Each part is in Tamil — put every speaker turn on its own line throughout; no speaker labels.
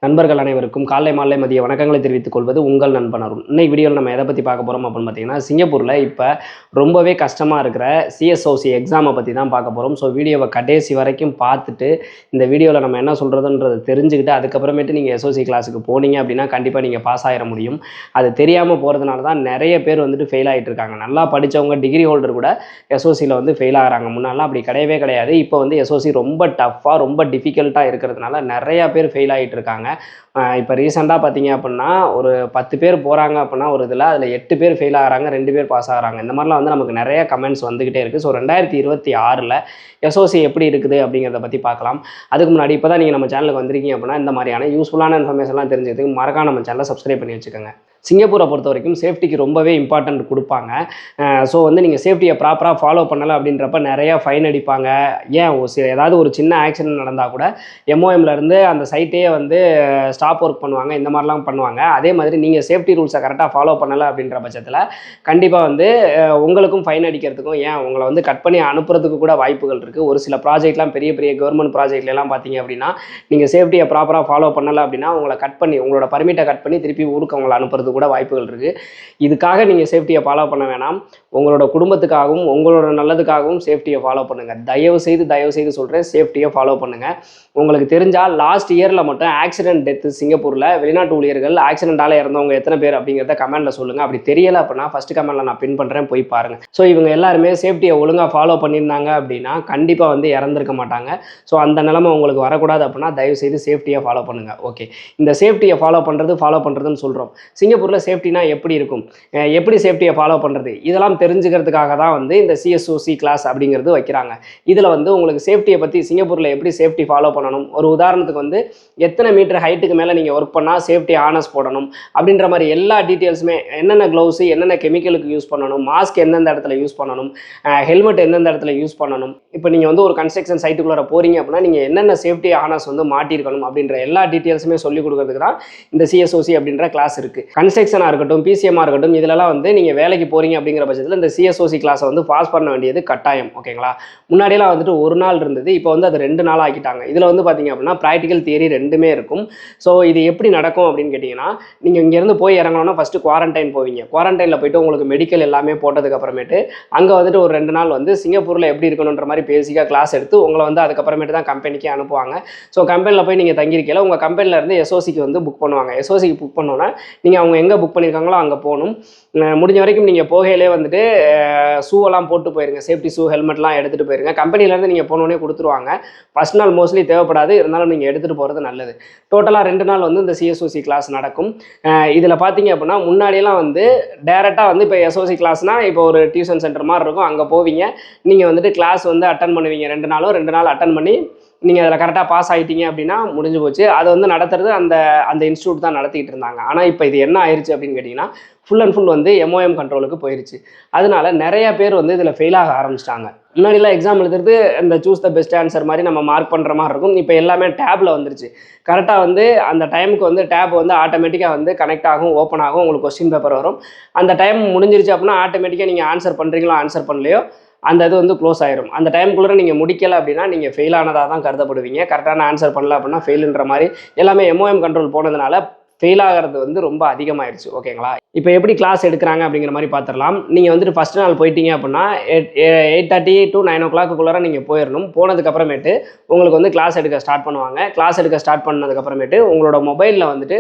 நண்பர்கள் அனைவருக்கும் காலை மாலை மதிய வணக்கங்களை தெரிவித்துக் கொள்வது உங்கள் நண்பன் அருண். இன்னைக்கு வீடியோவில் நம்ம எதை பற்றி பார்க்க போகிறோம் அப்படின்னு பார்த்தீங்கன்னா, சிங்கப்பூரில் இப்போ ரொம்பவே கஷ்டமாக இருக்கிற சிஎஸ்ஓசி எக்ஸாமை பற்றி தான் பார்க்க போகிறோம். ஸோ வீடியோவை கடைசி வரைக்கும் பார்த்துட்டு இந்த வீடியோவில் நம்ம என்ன சொல்கிறதுன்றதை தெரிஞ்சுக்கிட்டு அதுக்கப்புறமேட்டு நீங்கள் எஸ்ஓசி கிளாஸுக்கு போனீங்க அப்படின்னா கண்டிப்பாக நீங்கள் பாஸ் ஆகிட முடியும். அது தெரியாமல் போகிறதுனால தான் நிறைய பேர் வந்துட்டு ஃபெயில் ஆகிட்டு இருக்காங்க. நல்லா படித்தவங்க டிகிரி ஹோல்டர் கூட எஸ்ஓசியில் வந்து ஃபெயில் ஆகிறாங்க. முன்னாலாம் அப்படி கிடையவே கிடையாது. இப்போ வந்து எஸ்ஓசி ரொம்ப டஃப்பாக ரொம்ப டிஃபிகல்ட்டாக இருக்கிறதுனால நிறையா பேர் ஃபெயில் ஆகிட்டு இருக்காங்க. இப்போ ரீசெண்டாக பார்த்தீங்க அப்படின்னா ஒரு 10 பேர் போகிறாங்க அப்படின்னா ஒரு இதில் அதில் 8 பேர் ஃபெயில் ஆகிறாங்க, 2 பேர் பாஸ் ஆகிறாங்க. இந்த மாதிரிலாம் வந்து நமக்கு நிறைய கமெண்ட்ஸ் வந்துக்கிட்டே இருக்குது. ஸோ 2026 எஸ்ஓசி எப்படி இருக்குது அப்படிங்கிறத பற்றி பார்க்கலாம். அதுக்கு முன்னாடி இப்போ தான் நீங்கள் நம்ம சேனலுக்கு வந்திருக்கீங்க அப்படின்னா இந்த மாதிரியான யூஸ்ஃபுல்லான இன்ஃபர்மேஷன்லாம் தெரிஞ்சதுக்கு மறக்காம நம்ம சேனலை சப்ஸ்கிரைப் பண்ணி வச்சுக்கோங்க. சிங்கப்பூரை பொறுத்த வரைக்கும் சேஃப்டிக்கு ரொம்பவே இம்பார்ட்டன்ட் கொடுப்பாங்க. ஸோ வந்து நீங்கள் சேஃப்டியை ப்ராப்பராக ஃபாலோ பண்ணலை அப்படின்றப்ப நிறையா ஃபைன் அடிப்பாங்க. ஏன் ஏதாவது ஒரு சின்ன ஆக்சிடென்ட் நடந்தால் கூட எம்ஓஎம்லேருந்து அந்த சைட்டையே வந்து ஸ்டாப் ஒர்க் பண்ணுவாங்க. இந்த மாதிரிலாம் பண்ணுவாங்க. அதே மாதிரி நீங்கள் சேஃப்டி ரூல்ஸை கரெக்டாக ஃபாலோ பண்ணலை அப்படின்ற பட்சத்தில் கண்டிப்பாக வந்து உங்களுக்கும் ஃபைன் அடிக்கிறதுக்கும் உங்களை வந்து கட் பண்ணி அனுப்புறதுக்கு கூட வாய்ப்புகள் இருக்குது. ஒரு சில ப்ராஜெக்ட்லாம் பெரிய பெரிய கவர்மெண்ட் ப்ராஜெக்ட்லாம் பார்த்தீங்க அப்படின்னா நீங்கள் சேஃப்டியை ப்ராப்பராக ஃபாலோ பண்ணலை அப்படின்னா உங்களை கட் பண்ணி உங்களோட பர்மிட்டை கட் பண்ணி திருப்பி ஊருக்கு உங்களை அனுப்புறது கூட வாய்ப்புகள் இருக்குது. இதுக்காக நீங்கள் சேஃப்டியை ஃபாலோ பண்ண வேணாம். உங்களோட குடும்பத்துக்காகவும் உங்களோட நல்லதுக்காகவும் சேஃப்டியை ஃபாலோ பண்ணுங்கள். தயவு செய்து சொல்கிறேன், சேஃப்டியை ஃபாலோ பண்ணுங்கள். உங்களுக்கு தெரிஞ்சால் லாஸ்ட் இயரில் மட்டும் ஆக்சிடென்ட் டெத்து சிங்கப்பூரில் வெளிநாட்டு ஊழியர்கள் ஆக்சிடென்ட்டால் இறந்தவங்க எத்தனை பேர் அப்படிங்கிறத கமெண்ட்டில் சொல்லுங்கள். அப்படி தெரியலை அப்படின்னா ஃபஸ்ட்டு கமெண்ட்டில் நான் பின் பண்ணுறேன், போய் பாருங்கள். ஸோ இவங்க எல்லாருமே சேஃப்டியை ஒழுங்காக ஃபாலோ பண்ணியிருந்தாங்க அப்படின்னா கண்டிப்பாக வந்து இறந்துருக்க மாட்டாங்க. ஸோ அந்த நிலைமை உங்களுக்கு வரக்கூடாது அப்படின்னா தயவுசெய்து சேஃப்டியை ஃபாலோ பண்ணுங்கள். ஓகே, இந்த சேஃப்டியை ஃபாலோ பண்ணுறதுன்னு சொல்கிறோம். சிங்கப்பூரில் சேஃப்டினா எப்படி இருக்கும், எப்படி சேஃப்டியை ஃபாலோ பண்ணுறது, இதெல்லாம் தெரிஞ்சுக்கிறதுக்காக தான் வந்து இந்த சிஎஸ்ஓசி கிளாஸ் அப்படிங்கிறது வைக்கிறாங்க. இதில் வந்து உங்களுக்கு சேஃப்டியை பற்றி சிங்கப்பூரில் எப்படி சேஃப்டி ஃபாலோ பண்ணணும், ஒரு உதாரணத்துக்கு வந்து எத்தனை மீட்டர் ஹைட்டுக்கு மேலே நீங்கள் ஒர்க் பண்ணால் சேஃப்டி ஆனஸ் போடணும் அப்படின்ற மாதிரி எல்லா டீட்டெயில்ஸுமே, என்னென்ன க்ளவுஸு என்னென்ன கெமிக்கலுக்கு யூஸ் பண்ணணும், மாஸ்க் எந்தெந்த இடத்துல யூஸ் பண்ணணும், ஹெல்மெட் எந்தெந்த இடத்துல யூஸ் பண்ணணும், இப்போ நீங்கள் வந்து ஒரு கன்ஸ்ட்ரக்ஷன் சைட்டுக்குள்ளே போகிறீங்க அப்படின்னா நீங்கள் என்னென்ன சேஃப்டி ஆனஸ் வந்து மாட்டியிருக்கணும் அப்படின்ற எல்லா டீட்டெயில்ஸுமே சொல்லிக் கொடுக்கறதுக்கு தான் இந்த சிஎஸ்ஓசி அப்படின்ற கிளாஸ் இருக்குது. கன்ஸ்ட்ரக்ஷனாக இருக்கட்டும், பிசிஎம்மாக இருக்கட்டும், இதெல்லாம் வந்து நீங்கள் வேலைக்கு போகிறீங்க அப்படிங்கிற பட்சத்தில் இந்த சிஎஸ்ஓசி கிளாஸை வந்து பாஸ் பண்ண வேண்டியது கட்டாயம். ஓகேங்களா, முன்னாடியெல்லாம் வந்துட்டு ஒரு நாள் இருந்தது, இப்போ வந்து அது 2 நாள் ஆக்கிட்டாங்க. இதில் வந்து பார்த்தீங்க அப்படின்னா ப்ராக்டிக்கல் தியரி ரெண்டுமே இருக்கும். ஸோ இது எப்படி நடக்கும் அப்படின்னு கேட்டிங்கன்னா, நீங்கள் இங்கேருந்து போய் இறங்கணும்னா ஃபஸ்ட்டு குவாரண்டைன் போவீங்க. குவாரண்டைனில் போய்ட்டு உங்களுக்கு மெடிக்கல் எல்லாமே போட்டதுக்கு அப்புறமேட்டு அங்கே வந்துட்டு ஒரு 2 நாள் வந்து சிங்கப்பூரில் எப்படி இருக்கணுன்ற மாதிரி பேசிக்காக கிளாஸ் எடுத்து உங்களை வந்து அதுக்கப்புறமேட்டு தான் கம்பெனிக்கு அனுப்புவாங்க. ஸோ கம்பெனியில் போய் நீங்கள் தங்கியிருக்கல உங்கள் கம்பெனியில் இருந்து எஸ்ஓசிக்கு வந்து புக் பண்ணுவாங்க. எஸ்ஓசிக்கு புக் பண்ணோன்னா நீங்கள் அவங்க எங்கே புக் பண்ணியிருக்காங்களோ அங்கே போகணும். முடிஞ்ச வரைக்கும் நீங்கள் போகையிலே வந்துட்டு ஷூவெல்லாம் போட்டு போயிருங்க. சேஃப்டி ஷூ ஹெல்மெட்லாம் எடுத்துகிட்டு போயிருங்க. கம்பெனிலேருந்து நீங்கள் போனோடனே கொடுத்துருவாங்க. ஃபஸ்ட் நாள் மோஸ்ட்லி தேவைப்படாது, இருந்தாலும் நீங்கள் எடுத்துகிட்டு போகிறது நல்லது. டோட்டலாக 2 நாள் வந்து இந்த சிஎஸ்ஓசி கிளாஸ் நடக்கும். இதில் பார்த்தீங்க அப்படின்னா முன்னாடியெல்லாம் வந்து டேரெக்டாக வந்து இப்போ எஸ்ஓசி கிளாஸ்னால் இப்போ ஒரு டியூஷன் சென்டர் மாதிரி இருக்கும், அங்கே போவீங்க. நீங்கள் வந்துட்டு கிளாஸ் வந்து அட்டன் பண்ணுவீங்க. 2 நாள் அட்டன் பண்ணி நீங்கள் அதில் கரெக்டாக பாஸ் ஆகிட்டீங்க அப்படின்னா முடிஞ்சு போச்சு. அதை வந்து நடத்துறது அந்த இன்ஸ்டியூட் தான் நடத்திக்கிட்டு இருந்தாங்க. ஆனால் இப்போ இது என்ன ஆயிடுச்சு அப்படின்னு கேட்டிங்கன்னா ஃபுல் அண்ட் ஃபுல் வந்து எம்ஓஎம் கண்ட்ரோலுக்கு போயிடுச்சு. அதனால நிறைய பேர் வந்து இதில் ஃபெயில் ஆக ஆரம்பிச்சிட்டாங்க. முன்னாடிலாம் எக்ஸாம் எழுதுறது இந்த சூஸ் த பெஸ்ட் ஆன்சர் மாதிரி நம்ம மார்க் பண்ணுற மாதிரி இருக்கும். இப்போ எல்லாமே டேப்பில் வந்துருச்சு. கரெக்டாக வந்து அந்த டைமுக்கு வந்து டேப் வந்து ஆட்டோமேட்டிக்காக வந்து கனெக்ட் ஆகும், ஓப்பன் ஆகும், உங்களுக்கு கொஸ்டின் பேப்பர் வரும். அந்த டைம் முடிஞ்சிருச்சு அப்படின்னா ஆட்டோமேட்டிக்காக நீங்கள் ஆன்சர் பண்ணுறீங்களோ ஆன்சர் பண்ணலையோ அந்த இது வந்து க்ளோஸ் ஆயிரும். அந்த டைமுக்குள்ளே நீங்கள் முடிக்கலை அப்படின்னா நீங்கள் ஃபெயில் ஆனதாக தான் கருதப்படுவீங்க. கரெக்டான ஆன்சர் பண்ணல அப்படின்னா ஃபெயிலுன்ற மாதிரி எல்லாமே எம்ஓஎம் கண்ட்ரோல் போனதுனால ஃபெயில் ஆகிறது வந்து ரொம்ப அதிகமாகிடுச்சு. ஓகேங்களா, இப்போ எப்படி கிளாஸ் எடுக்கிறாங்க அப்படிங்கிற மாதிரி பார்த்துடலாம். நீங்கள் வந்துட்டு ஃபஸ்ட் நாள் போயிட்டீங்க அப்படின்னா 8:30 to 9 o'clock நீங்கள் போயிடணும். போனதுக்கப்புறமேட்டு உங்களுக்கு வந்து கிளாஸ் எடுக்க ஸ்டார்ட் பண்ணுவாங்க. கிளாஸ் எடுக்க ஸ்டார்ட் பண்ணதுக்கப்புறமேட்டு உங்களோட மொபைலில் வந்துட்டு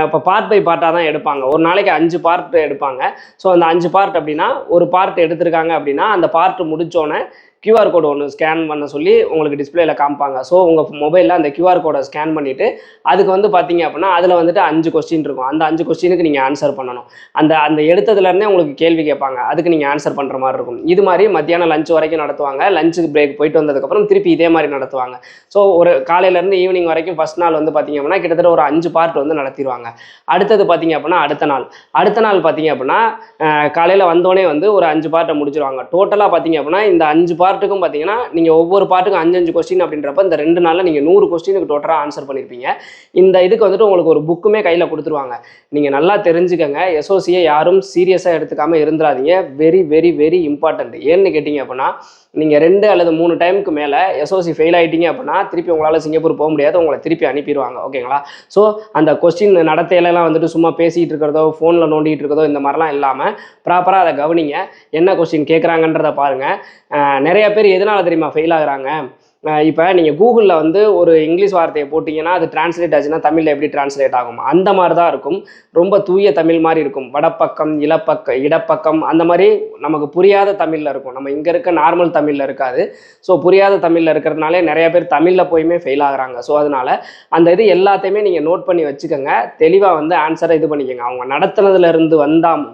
இப்போ பார்ட் பை பார்ட்டாக தான் எடுப்பாங்க. ஒரு நாளைக்கு 5 பார்ட் எடுப்பாங்க. ஸோ அந்த 5 பார்ட் அப்படின்னா ஒரு பார்ட் எடுத்திருக்காங்க அப்படின்னா அந்த பார்ட் முடித்தோன்னே QR கோடு ஒன்று ஸ்கேன் பண்ண சொல்லி உங்களுக்கு டிஸ்பிளேயில் காமிப்பாங்க. ஸோ உங்கள் மொபைலில் அந்த QR கோடை ஸ்கேன் பண்ணிவிட்டு அதுக்கு வந்து பார்த்தீங்க அப்படின்னா அதில் வந்துட்டு 5 கொஸ்டின் இருக்கும். அந்த 5 கொஸ்டினுக்கு நீங்கள் ஆன்சர் பண்ணணும். அந்த எடுத்ததுலேருந்தே உங்களுக்கு கேள்வி கேட்பாங்க, அதுக்கு நீங்கள் ஆன்சர் பண்ணுற மாதிரி இருக்கும். இது மாதிரி மத்தியானம் லஞ்ச் வரைக்கும் நடத்துவாங்க. லஞ்சுக்கு பிரேக் போயிட்டு வந்ததுக்கப்புறம் திருப்பி இதே மாதிரி நடத்துவாங்க. ஸோ ஒரு காலையிலேருந்து ஈவினிங் வரைக்கும் ஃபஸ்ட் நாள் வந்து பார்த்தீங்க அப்படின்னா கிட்டத்தட்ட ஒரு 5 பார்ட் வந்து நடத்திடுவாங்க. அடுத்தது பார்த்தீங்க அப்படின்னா அடுத்த நாள் பார்த்தீங்க அப்படின்னா காலையில் வந்தோடனே வந்து ஒரு 5 பார்ட்டை முடிச்சிருவாங்க. டோட்டலாக பார்த்தீங்க அப்படின்னா இந்த 5 பார்ட் பார்ட்டுக்கும் பார்த்தீங்கன்னா நீங்கள் ஒவ்வொரு பார்ட்டுக்கும் 5 கொஸ்டின் அப்படின்றப்ப இந்த 2 நாளில் நீங்கள் 100 கொஸ்டினுக்கு டோட்டலாக ஆன்சர் பண்ணியிருப்பீங்க. இந்த இதுக்கு வந்துட்டு உங்களுக்கு ஒரு புக்குமே கையில் கொடுத்துருவாங்க. நீங்கள் நல்லா தெரிஞ்சுக்கங்க, எஸ்ஓசியை யாரும் சீரியஸாக எடுத்துக்காமல் இருந்துடாதீங்க. Very very very important. ஏன்னு கேட்டிங்க அப்படின்னா நீங்கள் 2 அல்லது 3 டைமுக்கு மேலே எஸ்ஓசி ஃபெயில் ஆகிட்டீங்க அப்படின்னா திருப்பி உங்களால் சிங்கப்பூர் போக முடியாது, உங்களை திருப்பி அனுப்பிடுவாங்க. ஓகேங்களா? ஸோ அந்த கொஸ்டின் நடத்தையிலலாம் வந்துட்டு சும்மா பேசிகிட்டு இருக்கிறதோ ஃபோனில் நோண்டிகிட்டு இருக்கிறதோ இந்த மாதிரிலாம் இல்லாமல் ப்ராப்பராக அதை கவனிங்க. என்ன கொஸ்டின் கேட்குறாங்கன்றதை பாருங்கள். நிறைய பேர் எதனால் தெரியுமா ஃபெயில் ஆகுறாங்க? இப்போ நீங்கள் கூகுளில் வந்து ஒரு இங்கிலீஷ் வார்த்தையை போட்டிங்கன்னா அது டிரான்ஸ்லேட் ஆச்சுன்னா தமிழில் எப்படி டிரான்ஸ்லேட் ஆகும் அந்த மாதிரி தான் இருக்கும். ரொம்ப தூய தமிழ் மாதிரி இருக்கும். வடப்பக்கம் இடப்பக்கம் அந்த மாதிரி நமக்கு புரியாத தமிழில் இருக்கும். நம்ம இங்கே இருக்க நார்மல் தமிழில் இருக்காது. ஸோ புரியாத தமிழில் இருக்கிறதுனாலே நிறைய பேர் தமிழில் போயுமே ஃபெயில் ஆகுறாங்க. ஸோ அதனால் அந்த இது எல்லாத்தையுமே நீங்கள் நோட் பண்ணி வச்சுக்கோங்க. தெளிவாக வந்து ஆன்சரை இது பண்ணிக்கோங்க. அவங்க நடத்துனதுலேருந்து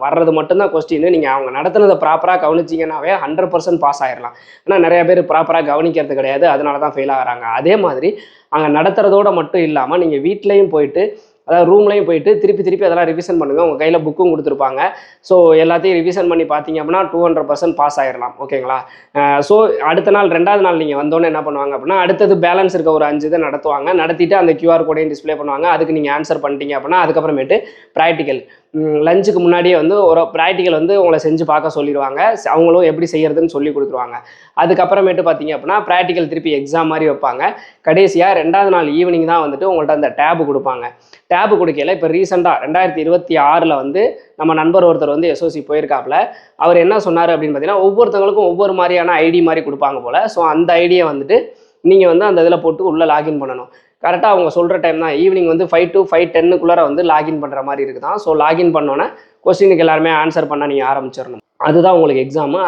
வர்றது மட்டும்தான் கொஸ்டின். நீங்கள் அவங்க நடத்துனதை ப்ராப்பராக கவனிச்சிங்கன்னாவே 100% பாஸ் ஆகிடலாம். ஆனால் நிறைய பேர் ப்ராப்பராக கவனிக்கிறது கிடையாது, அதனால தான் ஃபெயில் ஆகிறாங்க. அதே மாதிரி அங்கே நடத்துறதோட மட்டும் இல்லாமல் நீங்கள் வீட்லேயும் போயிட்டு, அதாவது ரூம்லையும் போயிட்டு திருப்பி அதெல்லாம் ரிவிஷன் பண்ணுங்கள். உங்கள் கையில் புக்கும் கொடுத்துருப்பாங்க. ஸோ எல்லாத்தையும் ரிவிஷன் பண்ணி பார்த்தீங்க அப்படின்னா 200% பாஸ் ஆகிடலாம். ஓகேங்களா? ஸோ அடுத்த நாள் 2வது நாள் நீங்கள் வந்தோன்னே என்ன பண்ணுவாங்க அப்படின்னா அடுத்தது பேலன்ஸ் இருக்க ஒரு 5 இதை நடத்துவாங்க. நடத்திட்டு அந்த QR கோடையும் டிஸ்பிளே பண்ணுவாங்க. அதுக்கு நீங்கள் ஆன்சர் பண்ணிட்டீங்க அப்படின்னா அதுக்கப்புறமேட்டு ப்ராக்டிக்கல் லஞ்சுக்கு முன்னாடியே வந்து ஒரு ப்ராக்டிக்கல் வந்து உங்களை செஞ்சு பார்க்க சொல்லிடுவாங்க. அவங்களும் எப்படி செய்யறதுன்னு சொல்லி கொடுத்துருவாங்க. அதுக்கப்புறமேட்டு பார்த்தீங்க அப்படின்னா ப்ராக்டிக்கல் திருப்பி எக்ஸாம் மாதிரி வைப்பாங்க. கடைசியாக 2வது நாள் ஈவினிங் தான் வந்துட்டு உங்கள்கிட்ட அந்த டேபு கொடுப்பாங்க. டேபு கொடுக்கல இப்போ ரீசெண்டாக 2026 வந்து நம்ம நண்பர் ஒருத்தர் வந்து எஸ்ஓசி போயிருக்காப்புல. அவர் என்ன சொன்னார் அப்படின்னு பார்த்தீங்கன்னா ஒவ்வொருத்தவங்களுக்கும் ஒவ்வொரு மாதிரியான ஐடி மாதிரி கொடுப்பாங்க போல். ஸோ அந்த ஐடியை வந்துட்டு நீங்கள் வந்து அந்த இதில் போட்டு உள்ளே லாகின் பண்ணணும். கரெக்டாக அவங்க சொல்கிற டைம் தான் ஈவினிங் வந்து 5 to 5:10 வந்து லாகின் பண்ணுற மாதிரி இருக்குதான். ஸோ லாகின் பண்ணோன்னே கொஸ்டினுக்கு எல்லாருமே ஆன்சர் பண்ண நீங்கள் ஆரம்பிச்சிடணும். அதுதான் உங்களுக்கு எக்ஸாமு.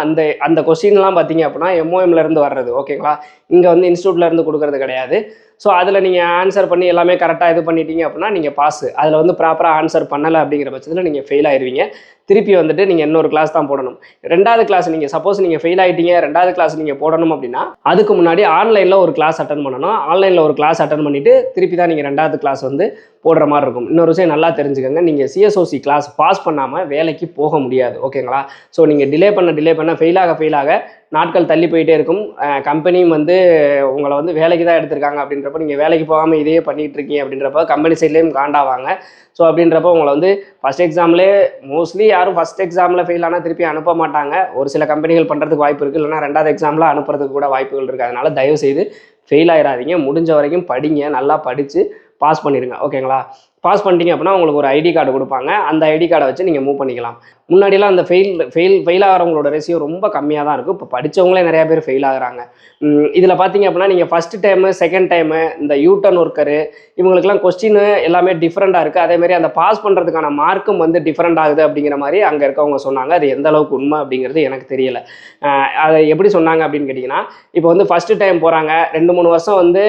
அந்த கொஸ்டின்லாம் பார்த்தீங்க அப்படின்னா MOMலேருந்து வர்றது. ஓகேங்களா? இங்கே வந்து இன்ஸ்டியூட்லேருந்து கொடுக்கறது கிடையாது. ஸோ அதில் நீங்கள் ஆன்சர் பண்ணி எல்லாமே கரெக்டாக இது பண்ணிட்டீங்க அப்படின்னா நீங்கள் பாஸு. அதில் வந்து ப்ராப்பராக ஆன்சர் பண்ணலை அப்படிங்கிற பட்சத்தில் நீங்கள் ஃபெயில் ஆயிடுவீங்க. திருப்பி வந்துட்டு நீங்கள் இன்னொரு கிளாஸ் தான் போடணும். 2வது கிளாஸ் நீங்கள் சப்போஸ் நீங்கள் ஃபெயில் ஆகிட்டீங்க, 2வது கிளாஸ் நீங்கள் போடணும் அப்படின்னா அதுக்கு முன்னாடி ஆன்லைனில் ஒரு கிளாஸ் அட்டன் பண்ணணும். ஆன்லைனில் ஒரு கிளாஸ் அட்டன் பண்ணிவிட்டு திருப்பி தான் நீங்கள் 2வது கிளாஸ் வந்து போடுற மாதிரி இருக்கும். இன்னொரு விஷயம் நல்லா தெரிஞ்சுக்கோங்க, நீங்கள் சிஎஸ்ஓசி கிளாஸ் பாஸ் பண்ணாமல் வேலைக்கு போக முடியாது. ஓகேங்களா? ஸோ நீங்கள் டிலே பண்ண ஃபெயில் ஆக நாட்கள் தள்ளி போயிட்டே இருக்கும். கம்பெனியும் வந்து உங்களை வந்து வேலைக்கு தான் எடுத்திருக்காங்க அப்படின்றப்ப நீங்கள் வேலைக்கு போகாமல் இதையே பண்ணிகிட்டு இருக்கீங்க அப்படின்றப்ப கம்பெனி சைட்லேயும் காண்டாவாங்க. ஸோ அப்படின்றப்ப உங்களை வந்து ஃபஸ்ட் எக்ஸாம்லேயே மோஸ்ட்லி யாரும் ஃபஸ்ட் எக்ஸாமில் ஃபெயில் ஆனால் திருப்பி அனுப்ப மாட்டாங்க. ஒரு சில கம்பெனிகள் பண்ணுறதுக்கு வாய்ப்பு இருக்குது, இல்லைனா 2வது எக்ஸாமில் அனுப்புறதுக்கு கூட வாய்ப்புகள் இருக்குது. அதனால் தயவுசெய்து ஃபெயில் ஆயிடாதீங்க. முடிஞ்ச வரைக்கும் படிங்க, நல்லா படித்து பாஸ் பண்ணிடுங்க. ஓகேங்களா? பாஸ் பண்ணிட்டீங்க அப்படின்னா உங்களுக்கு ஒரு ஐடி கார்டு கொடுப்பாங்க. அந்த ஐடி கார்டை வச்சு நீங்கள் மூவ் பண்ணிக்கலாம். முன்னாடிலாம் அந்த ஃபெயில் ஆகிறவங்களோட ரேஷியோ ரொம்ப கம்மியாக தான் இருக்கும். இப்போ படித்தவங்களே நிறையா பேர் ஃபெயில் ஆகுறாங்க. இதில் பார்த்தீங்க அப்படின்னா நீங்கள் ஃபஸ்ட்டு டைமு, செகண்ட் டைமு, இந்த யூட்டர்ன் ஒர்க்கரு இவங்களுக்குலாம் கொஸ்டின் எல்லாமே டிஃப்ரெண்ட்டாக இருக்குது. அதேமாதிரி அந்த பாஸ் பண்ணுறதுக்கான மார்க்கும் வந்து டிஃப்ரெண்ட் ஆகுது அப்படிங்கிற மாதிரி அங்கே இருக்கவங்க சொன்னாங்க. அது எந்த அளவுக்கு உண்மை அப்படிங்கிறது எனக்கு தெரியலை. அதை எப்படி சொன்னாங்க அப்படின்னு கேட்டிங்கன்னா, இப்போ வந்து ஃபஸ்ட்டு டைம் போகிறாங்க, 2-3 வருஷம் வந்து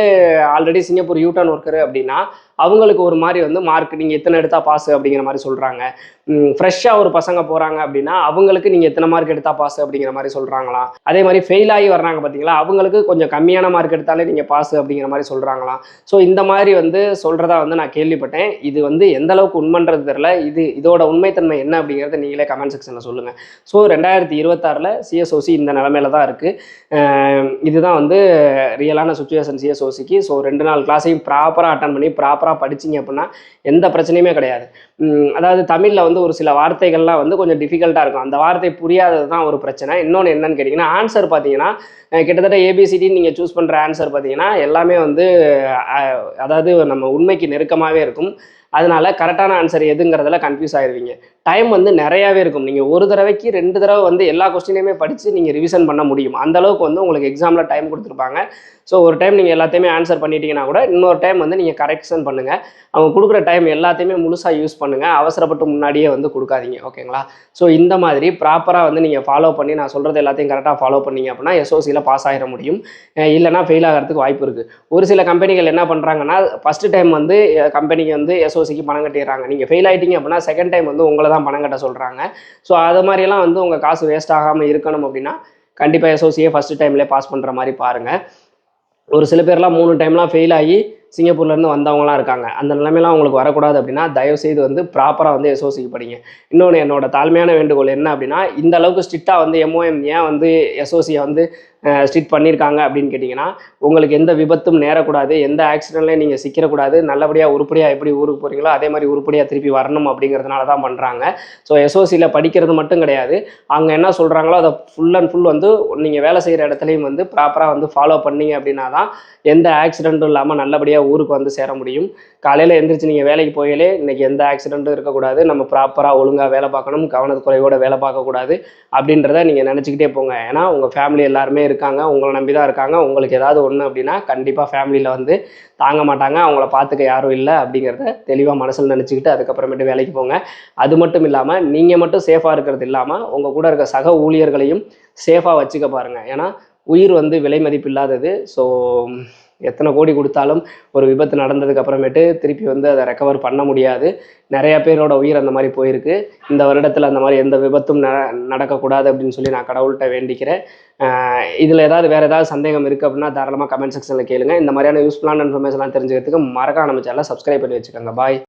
ஆல்ரெடி சிங்கப்பூர் யூட்டர்ன் ஒர்க்கரு அப்படின்னா அவங்களுக்கு ஒரு மாதிரி வந்து மார்க் நீங்கள் எத்தனை எடுத்தால் பாஸ் அப்படிங்கிற மாதிரி சொல்கிறாங்க. ஃப்ரெஷ்ஷாக ஒரு பசங்க போகிறாங்க அப்படின்னா அவங்களுக்கு நீங்கள் எத்தனை மார்க் எடுத்தால் பாஸ் அப்படிங்கிற மாதிரி சொல்கிறாங்களாம். அதே மாதிரி ஃபெயில் ஆகி வர்றாங்க பார்த்தீங்களா, அவங்களுக்கு கொஞ்சம் கம்மியான மார்க் எடுத்தாலே நீங்கள் பாஸ் அப்படிங்கிற மாதிரி சொல்கிறாங்களாம். ஸோ இந்த மாதிரி வந்து சொல்கிறதா வந்து நான் கேள்விப்பட்டேன். இது வந்து எந்த அளவுக்கு உண்மைன்றது தெரியல. இதோட உண்மைத்தன்மை என்ன அப்படிங்கிறத நீங்களே கமெண்ட் செக்ஷனில் சொல்லுங்கள். ஸோ 2026 சிஎஸ்ஓசி இந்த நிலமையில தான் இருக்குது. இதுதான் வந்து ரியலான சுச்சுவேஷன் சிஎஸ்ஓசிக்கு. ஸோ 2 நாள் கிளாஸையும் ப்ராப்பராக அட்டன் பண்ணி ப்ராப்பராக படிச்சிங்க அப்படின்னா எந்த பிரச்சனையுமே கிடையாது. அதாவது தமிழில் வந்து ஒரு சில வார்த்தைகள்லாம் வந்து கொஞ்சம் டிஃபிகல்ட்டாக இருக்கும். அந்த வார்த்தை புரியாதது தான் ஒரு பிரச்சனை. இன்னொன்று என்னன்னு கேட்டிங்கன்னா, ஆன்சர் பார்த்தீங்கன்னா கிட்டத்தட்ட ஏபிசிடின்னு நீங்கள் சூஸ் பண்ணுற ஆன்சர் பார்த்தீங்கன்னா எல்லாமே வந்து அதாவது நம்ம உண்மைக்கு நெருக்கமாகவே இருக்கும். அதனால கரெக்டான ஆன்சர் எதுங்கிறதுல கன்ஃபியூஸ் ஆயிடுவீங்க. டைம் வந்து நிறையாவே இருக்கும். நீங்கள் ஒரு தடவைக்கு 2 தடவை வந்து எல்லா கொஸ்டினையுமே படித்து நீங்கள் ரிவிஷன் பண்ண முடியும். அந்தளவுக்கு வந்து உங்களுக்கு எக்ஸாமில் டைம் கொடுத்துருப்பாங்க. ஸோ ஒரு டைம் நீங்கள் எல்லாத்தையுமே ஆன்சர் பண்ணிட்டீங்கன்னா கூட இன்னொரு டைம் வந்து நீங்கள் கரெக்ஷன் பண்ணுங்கள். அவங்க கொடுக்குற டைம் எல்லாத்தையுமே முழுசாக யூஸ் பண்ணுங்கள். அவசரப்பட்டு முன்னாடியே வந்து கொடுக்காதீங்க. ஓகேங்களா? ஸோ இந்த மாதிரி ப்ராப்பராக வந்து நீங்கள் ஃபாலோ பண்ணி நான் சொல்கிறது எல்லாத்தையும் கரெக்டாக ஃபாலோ பண்ணிங்க அப்படின்னா எஸ்ஓசியில் பாஸ் ஆகிட முடியும். இல்லைனா ஃபெயில் ஆகிறதுக்கு வாய்ப்பு இருக்குது. ஒரு சில கம்பெனிகள் என்ன பண்ணுறாங்கன்னா ஃபஸ்ட்டு டைம் வந்து கம்பெனிக்கு வந்து எஸ்ஓசிக்கு பணம் கட்டிடுறாங்க. நீங்கள் ஃபெயில் ஆகிட்டீங்க அப்படின்னா செகண்ட் டைம் வந்து உங்களை தான் பணம் கட்ட சொல்கிறாங்க. ஸோ அது மாதிரியெல்லாம் வந்து உங்கள் காசு வேஸ்ட் ஆகாமல் இருக்கணும் அப்படின்னா கண்டிப்பாக எஸ்ஓசியை ஃபஸ்ட்டு டைம்லேயே பாஸ் பண்ணுற மாதிரி பாருங்கள். ஒரு சில பேர்லாம் 3 டைம்லாம் ஃபெயில் ஆகி சிங்கப்பூர்லேருந்து வந்தவங்களாம் இருக்காங்க. அந்த நிலைமைலாம் உங்களுக்கு வரக்கூடாது அப்படின்னா, தயவுசெய்து வந்து ப்ராப்பரா வந்து எஸ்ஓசிக்கு படிங்க. இன்னொன்னு என்னோட தாழ்மையான வேண்டுகோள் என்ன அப்படின்னா, இந்த அளவுக்கு ஸ்ட்ரிக்ட்டா வந்து எம்ஓஎம் ஏன் வந்து எஸ்ஓசிய வந்து ஸ்ட்ரிக்ட் பண்ணியிருக்காங்க அப்படின்னு கேட்டிங்கன்னா, உங்களுக்கு எந்த விபத்தும் நேரக்கூடாது, எந்த ஆக்சிடென்ட்லயும் நீங்க சிக்கிரக்கூடாது, நல்லபடியா உருப்படியா எப்படி ஊருக்கு போறீங்களோ, அதே மாரி உருப்படியா திருப்பி வரணும் அப்படிங்கிறதுனால தான் பண்றாங்க. ஸோ எஸ்ஓசில படிக்கிறது மட்டும் கிடையாது. அவங்க என்ன சொல்றாங்களோ, அத ஃபுல் அண்ட் ஃபுல் வந்து நீங்க வேலை செய்ற இடத்துலயும் வந்து ப்ராப்பரா வந்து ஃபாலோ பண்ணீங்க அப்படின்னா தான், எந்த ஆக்சிடென்ட்டும் இல்லாம நல்லபடியா ஊருக்கு வந்து சேர முடியும். காலையில எந்திரிச்சு நீங்க வேலைக்கு போகையிலே, இன்னைக்கு எந்த ஆக்சிடென்ட்டும் இருக்கக்கூடாது, நம்ம ப்ராப்பரா ஒழுங்கா வேலை பார்க்கணும், கவனக்குறைவோட வேலை பார்க்கக்கூடாது அப்படின்றத நீங்க நினச்சுக்கிட்டே போங்க. ஏன்னா, உங்க ஃபேமிலி எல்லாருமே இருக்காங்க, உங்கள நம்பி தான் இருக்காங்க. உங்களுக்கு ஏதாவது ஒண்ணு அப்படின்னா, கண்டிப்பா ஃபேமிலில வந்து தாங்க மாட்டாங்க. அவங்கள பார்த்துக்க யாரும் இல்ல அப்படிங்கிறத தெளிவா மனசுல நினச்சுக்கிட்டு அதுக்கப்புறமேட்டு வேலைக்கு போங்க. அது மட்டும் இல்லாம, நீங்க மட்டும் சேஃபா இருக்கிறது இல்லாம, உங்க கூட இருக்க சக ஊழியர்களையும் சேஃபா வச்சுக்க பாருங்க. ஏன்னா, உயிர் வந்து விலை மதிப்பில்லாதது. ஸோ எத்தனை கோடி குடுத்தாலும் ஒரு விபத்து நடந்ததுக்கு அப்புறமேட்டு திருப்பி வந்து அத ரெக்கவர் பண்ண முடியாது. நெறைய பேரோட உயிர் அந்த மாரி போயிருக்கு. இந்த வருடத்துல அந்த மாரி எந்த விபத்தும் நடக்கக்கூடாது அப்படின்னு சொல்லி நான் கடவுள்ட்ட வேண்டிக்கிறேன். இதுல வேற ஏதாவது சந்தேகம் இருக்கு அப்படின்னா, தாராளமா கமெண்ட் செக்ஷன்ல கேளுங்க. இந்த மாரியான யூஸ்ஃபுல்லான இன்ஃபர்மேஷன்லாம் தெரிஞ்சுக்கிறதுக்கு மறக்காம நம்ம சேனல சப்ஸ்கிரைப் பண்ணி வச்சுக்கோங்க. பாய்.